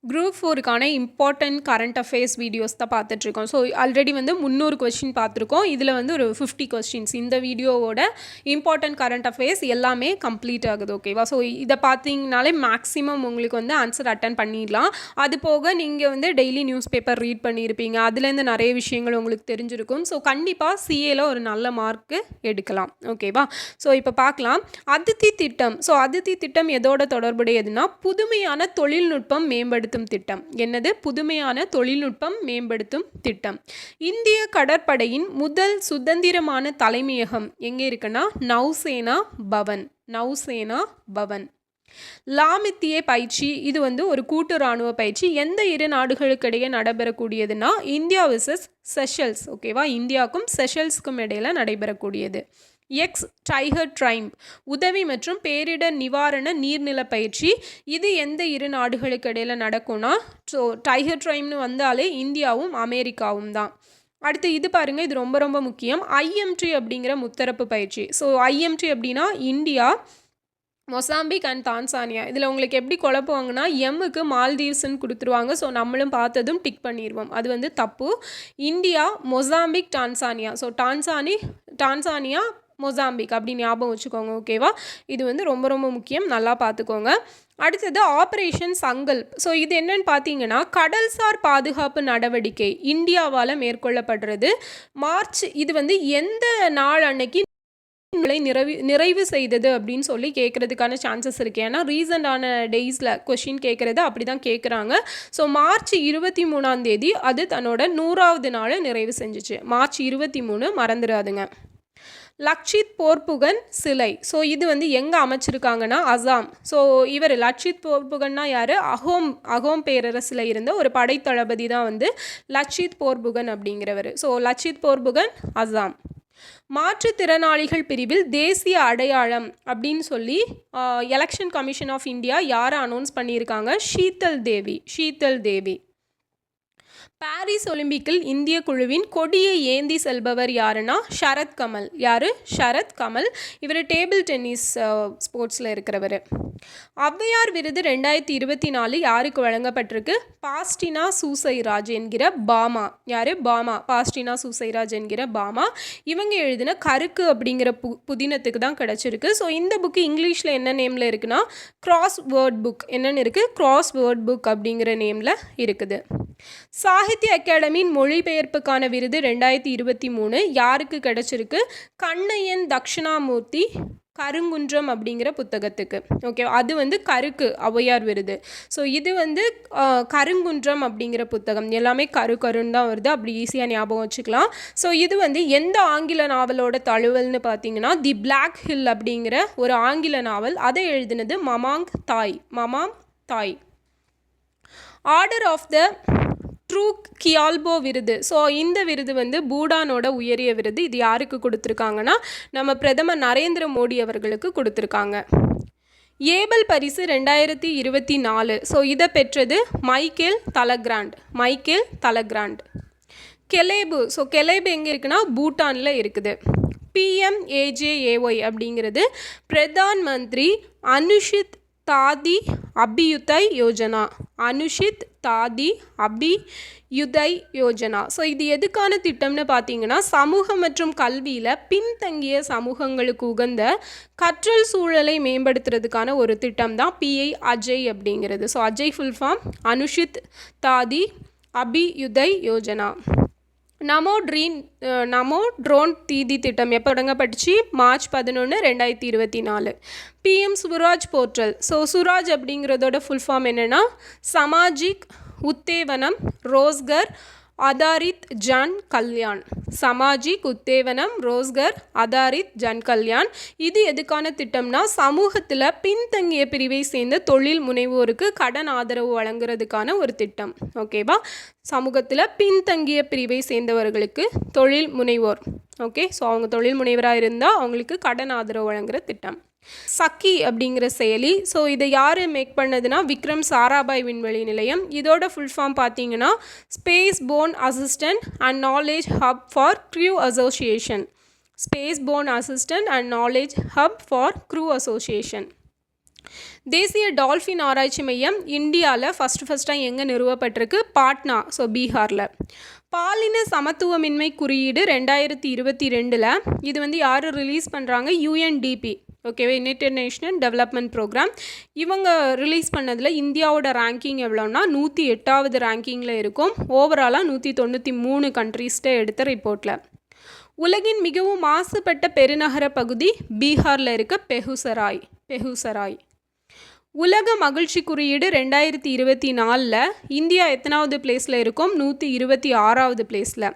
Group ஃபோருக்கான important current affairs videos தான் பார்த்துட்ருக்கோம். ஸோ ஆல்ரெடி வந்து 300 கொஸ்டின் பார்த்துருக்கோம். இதில் வந்து ஒரு 50 கொஸ்டின்ஸ் இந்த வீடியோவோட இம்பார்ட்டன்ட் கரண்ட் அஃபேர்ஸ் எல்லாமே கம்ப்ளீட் ஆகுது. ஓகேவா? ஸோ இதை பார்த்தீங்கனாலே மேக்ஸிமம் உங்களுக்கு வந்து ஆன்சர் அட்டன் பண்ணிடலாம். அது போக நீங்கள் வந்து டெய்லி நியூஸ் பேப்பர் ரீட் பண்ணியிருப்பீங்க. அதுலேருந்து நிறைய விஷயங்கள் உங்களுக்கு தெரிஞ்சிருக்கும். ஸோ கண்டிப்பாக சிஏல ஒரு நல்ல மார்க்கு எடுக்கலாம். ஓகேவா? ஸோ இப்போ பார்க்கலாம். அதித்தி திட்டம். ஸோ அதித்தி திட்டம் எதோட தொடர்புடையதுன்னா புதுமையான தொழில்நுட்பம் மேம்படுத்தும் திட்டம். என்னது? புதுமையான தொழில்நுட்பம் மேம்படுத்தும் திட்டம். இந்திய கடற்படையின் முதல் சுதந்திரமான தலைமையகம் எங்கே இருக்குன்னா நௌசேனா பவன். நௌசேனா பவன். லாமித்தியே பயிற்சி இது வந்து ஒரு கூட்டு இராணுவ பயிற்சி. எந்த இரு நாடுகளுக்கிடையே நடைபெறக்கூடியதுன்னா இந்தியா விசஸ் செஷல்ஸ். ஓகேவா? இந்தியாவுக்கும் செஷல்ஸுக்கும் இடையில் நடைபெறக்கூடியது. எக்ஸ் டைகர் ட்ரைம் உதவி மற்றும் பேரிடர் நிவாரண நீர்நில பயிற்சி. இது எந்த இரு நாடுகளுக்கு இடையில் நடக்கும்னா ஸோ டைகர் ட்ரைம்னு வந்தாலே இந்தியாவும் அமெரிக்காவும் தான். அடுத்து இது பாருங்கள், இது ரொம்ப ரொம்ப முக்கியம். ஐஎம்டி அப்படிங்கிற முத்தரப்பு பயிற்சி. ஸோ ஐஎம்டி அப்படின்னா இந்தியா, மொசாம்பிக் அண்ட் தான்சானியா. இதில் உங்களுக்கு எப்படி குழப்புவாங்கன்னா எம்முக்கு மால்தீவ்ஸ்ன்னு கொடுத்துருவாங்க. ஸோ நம்மளும் பார்த்ததும் டிக் பண்ணிடுவோம். அது வந்து தப்பு. India, Mozambique, Tanzania. So Tanzania Mozambique அப்படி ஞாபகம் வச்சுக்கோங்க. ஓகேவா? இது வந்து ரொம்ப ரொம்ப முக்கியம், நல்லா பார்த்துக்கோங்க. அடுத்தது ஆப்ரேஷன் சங்கல்ப். ஸோ இது என்னன்னு பார்த்தீங்கன்னா கடல்சார் பாதுகாப்பு நடவடிக்கை இந்தியாவால் மேற்கொள்ளப்படுறது. மார்ச் இது வந்து எந்த நாள் அன்னைக்கு நிறைவு செய்தது அப்படின்னு சொல்லி கேட்குறதுக்கான சான்சஸ் இருக்குது. ஏன்னா ரீசண்டான டேஸில் கொஷின் கேட்குறது அப்படி தான் கேட்குறாங்க. ஸோ மார்ச் 23 அது தன்னோட 100வது நாளை நிறைவு செஞ்சிச்சு. மார்ச் 23 மறந்துடாதுங்க. லக்ஷித் போர்புகன் சிலை. ஸோ இது வந்து எங்கே அமைச்சிருக்காங்கன்னா அசாம். ஸோ இவர் லக்ஷித் போர்புகன்னா யார்? அகோம் பேரரசில் இருந்த ஒரு படைத்தளபதி தான் வந்து லக்ஷித் போர்புகன் அப்படிங்கிறவர். ஸோ லக்ஷித் போர்புகன் அசாம். மாற்றுத்திறனாளிகள் பிரிவில் தேசிய அடையாளம் அப்படின்னு சொல்லி எலெக்ஷன் கமிஷன் ஆஃப் இந்தியா யாரை அனௌன்ஸ் பண்ணியிருக்காங்க? ஷீதல் தேவி. பாரிஸ் ஒலிம்பிக்கில் இந்திய குழுவின் கொடியை ஏந்தி செல்பவர் யாருன்னா ஷரத் கமல். யார்? ஷரத் கமல். இவர் டேபிள் டென்னிஸ் ஸ்போர்ட்ஸில் இருக்கிறவர். ஔவையார் விருது 2024 யாருக்கு வழங்கப்பட்டிருக்கு? பாஸ்டினா சூசைராஜ் என்கிற பாமா. யார்? பாமா. பாஸ்டினா சூசைராஜ் என்கிற பாமா. இவங்க எழுதின கருக்கு அப்படிங்கிற புதினத்துக்கு தான் கிடச்சிருக்கு. ஸோ இந்த புக்கு இங்கிலீஷில் என்ன நேமில் இருக்குன்னா கிராஸ் வேர்ட் புக். என்னென்னு இருக்குது? கிராஸ் வேர்ட் புக் அப்படிங்கிற நேமில் இருக்குது. சாகித்ய அகாடமியின் மொழிபெயர்ப்புக்கான விருது 2023 யாருக்கு கிடைச்சிருக்கு? கண்ணையன் தட்சிணாமூர்த்தி கருங்குன்றம் அப்படிங்கிற புத்தகத்துக்கு. ஓகே, அது வந்து கருக்கு ஔவையார் விருது. ஸோ இது வந்து கருங்குன்றம் அப்படிங்கிற புத்தகம். எல்லாமே கருன்னு தான் வருது, அப்படி ஈஸியாக ஞாபகம் வச்சுக்கலாம். ஸோ இது வந்து எந்த ஆங்கில நாவலோட தழுவல்னு பார்த்தீங்கன்னா தி பிளாக் ஹில் அப்படிங்கிற ஒரு ஆங்கில நாவல். அதை எழுதினது Mamang Dai. Order of the Druk Gyalpo விருது. ஸோ இந்த விருது வந்து பூடானோட உயரிய விருது. இது யாருக்கு கொடுத்துருக்காங்கன்னா நம்ம பிரதமர் நரேந்திர மோடி அவர்களுக்கு கொடுத்துருக்காங்க. ஏபல் பரிசு 2024. ஸோ இதை பெற்றது மைக்கேல் தலக்ராண்ட். கெலேபு. ஸோ கெலேபு எங்கே இருக்குன்னா பூட்டானில் இருக்குது. PMAJAY அப்படிங்கிறது பிரதான் மந்திரி அனுஷித் தாதி அபியுதய் யோஜனா. ஸோ இது எதுக்கான திட்டம்னு பார்த்தீங்கன்னா சமூக மற்றும் கல்வியில் பின்தங்கிய சமூகங்களுக்கு உகந்த கற்றல் சூழலை மேம்படுத்துறதுக்கான ஒரு திட்டம் தான் PI அஜய் அப்படிங்கிறது. So Ajay full form Anusuchit Jaati Abhyuday Yojana. Namo drone Didi திட்டம் எப்போ தொடங்கப்பட்டுச்சு? March 11, 2024. PM Suraj portal. So Suraj அப்படிங்கிறதோட ஃபுல் ஃபார்ம் என்னென்னா சமாஜிக் உத்தேவனம் ரோஸ்கர் ஆதாரித் ஜன் கல்யாண். சமாஜிக் உத்தேவனம் ரோஸ்கர் ஆதாரித் ஜன் கல்யாண். இது எதுக்கான திட்டம்னா சமூகத்தில் பின்தங்கிய பிரிவை சேர்ந்த தொழில் முனைவோருக்கு கடன் ஆதரவு வழங்குறதுக்கான ஒரு திட்டம். ஓகேவா? சமூகத்தில் பின்தங்கிய பிரிவை சேர்ந்தவர்களுக்கு தொழில் முனைவோர். ஓகே, ஸோ அவங்க தொழில் முனைவராக இருந்தால் அவங்களுக்கு கடன் ஆதரவு வழங்குகிற திட்டம். சக்கி அப்படிங்கிற செயலி. ஸோ இதை யார் மேக் பண்ணதுன்னா விக்ரம் சாராபாய் விண்வெளி நிலையம். இதோட ஃபுல் ஃபார்ம் பார்த்தீங்கன்னா space born assistant and knowledge hub for crew association. Space born assistant and knowledge hub for crew association. தேசிய டால்ஃபின் ஆராய்ச்சி மையம் இந்தியாவில் ஃபஸ்ட்டாக எங்கே நிறுவப்பட்டிருக்கு? பாட்னா, ஸோ பீகாரில். பாலின சமத்துவமின்மை குறியீடு 2022 இது வந்து யார் ரிலீஸ் பண்ணுறாங்க? UNDP, ஓகேவா, யுனைடெட் நேஷனல் டெவலப்மெண்ட் ப்ரோக்ராம். இவங்க ரிலீஸ் பண்ணதில் இந்தியாவோட ரேங்கிங் எவ்வளோன்னா 108வது ரேங்கிங்கில் இருக்கும். ஓவராலாக 193 கண்ட்ரீஸ்ட்டை எடுத்த ரிப்போர்ட்டில். உலகின் மிகவும் மாசுபட்ட பெருநகர பகுதி பீகாரில் இருக்க பெகுசராய். உலக மகிழ்ச்சி குறியீடு 2024 இந்தியா எத்தனாவது பிளேஸில் இருக்கும்? 126வது பிளேஸில்.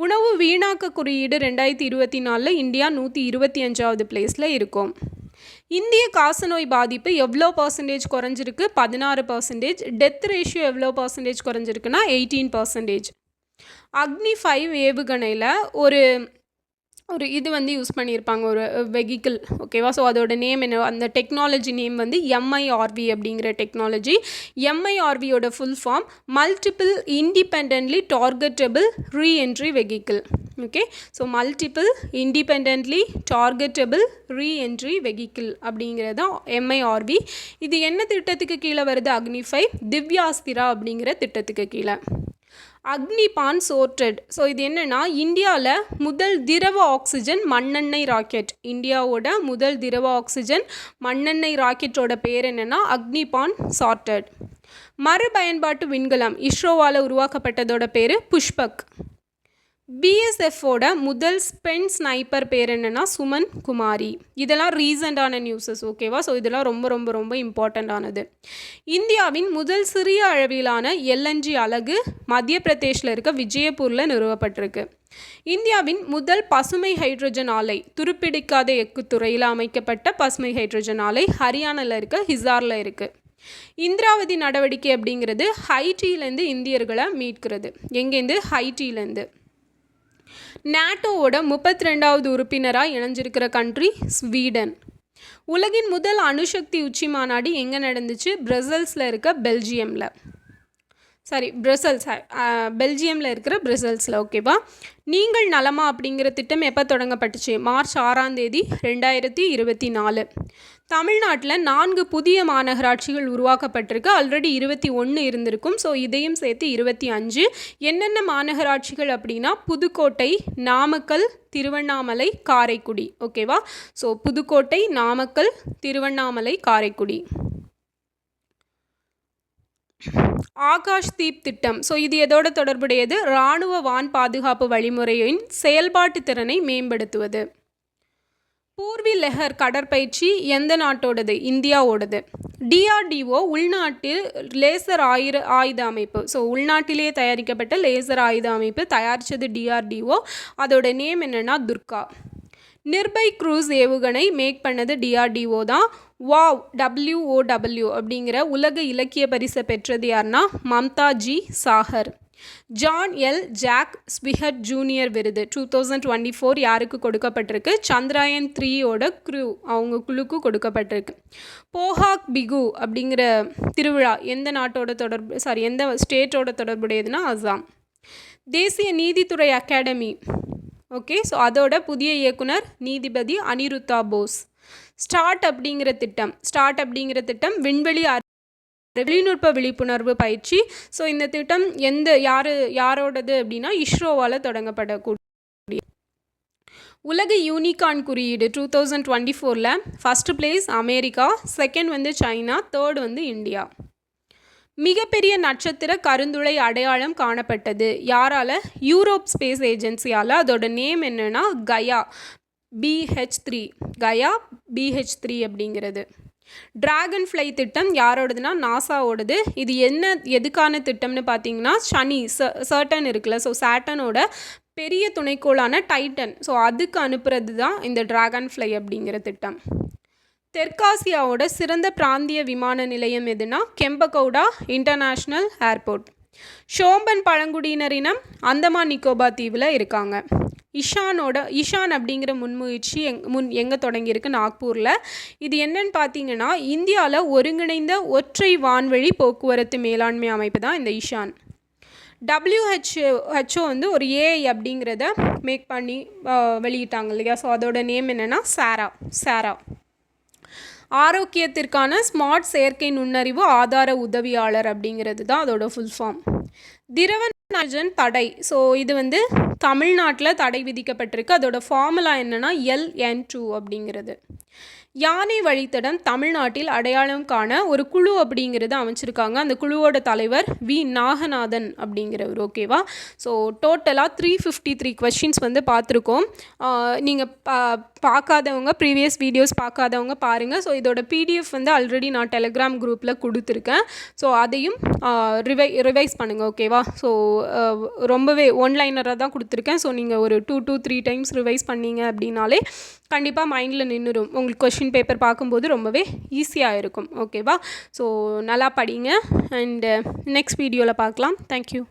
உணவு வீணாக்க குறியீடு 2024 இந்தியா 125வது பிளேஸில் இருக்கும். இந்திய காசநோய் பாதிப்பு எவ்வளோ பர்சன்டேஜ் குறைஞ்சிருக்கு? 16%. டெத் ரேஷியோ எவ்வளோ பர்சன்டேஜ் குறைஞ்சிருக்குன்னா 18%. அக்னி 5 ஏவுகணையில் ஒரு இது வந்து யூஸ் பண்ணியிருப்பாங்க, ஒரு வெஹிக்கிள், ஓகேவா. ஸோ அதோட நேம் என்ன? அந்த டெக்னாலஜி நேம் வந்து MIRV அப்படிங்கிற டெக்னாலஜி. MIRVயோட full form multiple independently targetable reentry vehicle. Okay, so multiple independently targetable reentry vehicle அப்படிங்கிறது தான் MIRV. இது என்ன திட்டத்துக்கு கீழே வருது? அக்னி 5 திவ்யாஸ்திரா அப்படிங்கிற திட்டத்துக்கு கீழே. அக்னிபான் சோர்டட், ஸோ இது என்னென்னா இந்தியாவில் முதல் திரவ ஆக்சிஜன் மண்ணெண்ணெய் ராக்கெட். இந்தியாவோட முதல் திரவ ஆக்சிஜன் மண்ணெண்ணெய் ராக்கெட்டோட பேர் என்னென்னா அக்னிபான் சார்ட்டட். மறுபயன்பாட்டு விண்கலம் இஸ்ரோவால் உருவாக்கப்பட்டதோட பேர் புஷ்பக். BSFோட முதல் ஸ்பென் ஸ்னைப்பர் பேர் என்னென்னா சுமன் குமாரி. இதெல்லாம் ரீசண்டான நியூஸஸ், ஓகேவா. ஸோ இதெல்லாம் ரொம்ப ரொம்ப ரொம்ப இம்பார்ட்டண்ட்டானது. இந்தியாவின் முதல் சிறிய அளவிலான LNG அலகு மத்திய பிரதேஷில் இருக்க விஜயபூரில் நிறுவப்பட்டிருக்கு. இந்தியாவின் முதல் பசுமை ஹைட்ரஜன் ஆலை, துருப்பிடிக்காத எக்குத்துறையில் அமைக்கப்பட்ட பசுமை ஹைட்ரஜன் ஆலை ஹரியானாவில் இருக்க ஹிசாரில் இருக்குது. இந்திராவதி நடவடிக்கை அப்படிங்கிறது ஹைட்டியிலேருந்து இந்தியர்களை மீட்கிறது. எங்கேருந்து? ஹைட்டியிலேருந்து. நாட்டோவோட 32வது உறுப்பினராக இணைஞ்சிருக்கிற கண்ட்ரி ஸ்வீடன். உலகின் முதல் அணுசக்தி உச்சி மாநாடு எங்கே நடந்துச்சு? பிரசல்ஸில் இருக்க பெல்ஜியமில். பெல்ஜியமில் இருக்கிற பிரசல்ஸில், ஓகேவா. நீங்கள் நலமா அப்படிங்கிற திட்டம் எப்போ தொடங்கப்பட்டுச்சு? மார்ச் 6ஆம் தேதி 2024. தமிழ்நாட்டில் 4 புதிய மாநகராட்சிகள் உருவாக்கப்பட்டிருக்கு. ஆல்ரெடி 21 இருந்திருக்கும். ஸோ இதையும் சேர்த்து 25. என்னென்ன மாநகராட்சிகள் அப்படின்னா புதுக்கோட்டை, நாமக்கல், திருவண்ணாமலை, காரைக்குடி, ஓகேவா. ஸோ புதுக்கோட்டை, நாமக்கல், திருவண்ணாமலை, காரைக்குடி. ஆகாஷ் தீப் திட்டம், ஸோ இது எதோட தொடர்புடையது? இராணுவ வான் பாதுகாப்பு வழிமுறையின் செயல்பாட்டு திறனை மேம்படுத்துவது. பூர்வி லெஹர் கடற்பயிற்சி எந்த நாட்டோடது? இந்தியாவோடது. DRDO உள்நாட்டில் லேசர் ஆயுத அமைப்பு, ஸோ உள்நாட்டிலேயே தயாரிக்கப்பட்ட லேசர் ஆயுத அமைப்பு தயாரித்தது DRDO. அதோட நேம் என்னென்னா துர்கா. நிர்பை க்ரூஸ் ஏவுகணை மேக் பண்ணது DRDO தான். WOW அப்படிங்கிற உலக இலக்கிய பரிசை பெற்றது யாருன்னா Mamta G Sagar. John L Jack Swigert Junior விருது 2024 யாருக்கு கொடுக்கப்பட்டிருக்கு? சந்திராயன் 3யோட அவங்க குழுக்கு கொடுக்கப்பட்டிருக்கு. போஹாக் பிகு அப்படிங்கிற திருவிழா எந்த நாட்டோட எந்த ஸ்டேட்டோட தொடர்புடையதுன்னா அசாம். தேசிய நீதித்துறை அகாடமி, ஓகே, ஸோ அதோட புதிய இயக்குனர் நீதிபதி அனிருத்தா போஸ். ஸ்டார்ட் அப்படிங்கிற திட்டம் விண்வெளி தொழில்நுட்ப விழிப்புணர்வு பயிற்சி. ஸோ இந்த திட்டம் யாரோடது அப்படின்னா இஸ்ரோவால் தொடங்கப்படக்கூடிய. உலக யூனிகார்ன் குறியீடு 2024 ஃபஸ்ட் பிளேஸ் அமெரிக்கா, செகண்ட் வந்து சைனா, தேர்ட் வந்து இந்தியா. மிகப்பெரிய நட்சத்திர கருந்துளை அடையாளம் காணப்பட்டது யாரால்? யூரோப் ஸ்பேஸ் ஏஜென்சியால். அதோட நேம் என்னென்னா கயா BH3 அப்படிங்கிறது. டிராகன் ஃப்ளை திட்டம் யாரோடதுன்னா நாசாவோடது. இது எதுக்கான திட்டம்னு பார்த்தீங்கன்னா சனி சர்டன் இருக்குல்ல, ஸோ சாட்டனோட பெரிய துணைக்கோளான டைட்டன், ஸோ அதுக்கு அனுப்புறது தான் இந்த டிராகன் ஃப்ளை அப்படிங்கிற திட்டம். தெற்காசியாவோட சிறந்த பிராந்திய விமான நிலையம் எதுனா கெம்பகவுடா இன்டர்நேஷ்னல் ஏர்போர்ட். ஷோம்பன் பழங்குடியினரினம் அந்தமான் நிக்கோபார் தீவில் இருக்காங்க. இஷான் அப்படிங்கிற முன்முயற்சி எங்கே தொடங்கியிருக்கு? நாக்பூரில். இது என்னன்னு பார்த்தீங்கன்னா இந்தியாவில் ஒருங்கிணைந்த ஒற்றை வான்வழி போக்குவரத்து மேலாண்மை அமைப்பு தான் இந்த இஷான். WHO வந்து ஒரு AI அப்படிங்கிறத மேக் பண்ணி வெளியிட்டாங்க இல்லையா, ஸோ அதோட நேம் என்னென்னா சாரா. ஆரோக்கியத்திற்கான ஸ்மார்ட் செயற்கை நுண்ணறிவு ஆதார உதவியாளர் அப்படிங்கிறது தான் அதோட ஃபுல் ஃபார்ம். திரவ நைட்ரஜன் தடை. ஸோ இது வந்து தமிழ்நாட்டில் தடை விதிக்கப்பட்டிருக்கு. அதோட ஃபார்முலா என்னென்னா LN2 அப்படிங்கிறது. யானை வழித்தடம் தமிழ்நாட்டில் அடையாளம் காண ஒரு குழு அப்படிங்கிறது அமைச்சிருக்காங்க. அந்த குழுவோட தலைவர் வி நாகநாதன் அப்படிங்கிறவர். ஓகேவா? ஸோ டோட்டலாக 353 கொஸ்டின்ஸ் வந்து பார்த்துருக்கோம். நீங்கள் பார்க்காதவங்க, ப்ரீவியஸ் வீடியோஸ் பார்க்காதவங்க பாருங்கள். ஸோ இதோட PDF வந்து ஆல்ரெடி நான் டெலிகிராம் குரூப்பில் கொடுத்துருக்கேன். ஸோ அதையும் ரிவைஸ் பண்ணுங்கள். ஓகேவா? ஸோ ரொம்பவே ஒன்லைனராக தான் கொடுத்துருக்கேன். ஸோ நீங்கள் ஒரு 2 to 3 டைம்ஸ் ரிவைஸ் பண்ணீங்க அப்படின்னாலே கண்டிப்பாக மைண்டில் நின்றுடும். உங்களுக்கு கொஷின் பேப்பர் பார்க்கும்போது ரொம்பவே ஈஸியாக இருக்கும். ஓகேவா? ஸோ நல்லா படிங்க. அண்டு நெக்ஸ்ட் வீடியோவில் பார்க்கலாம். தேங்க்யூ.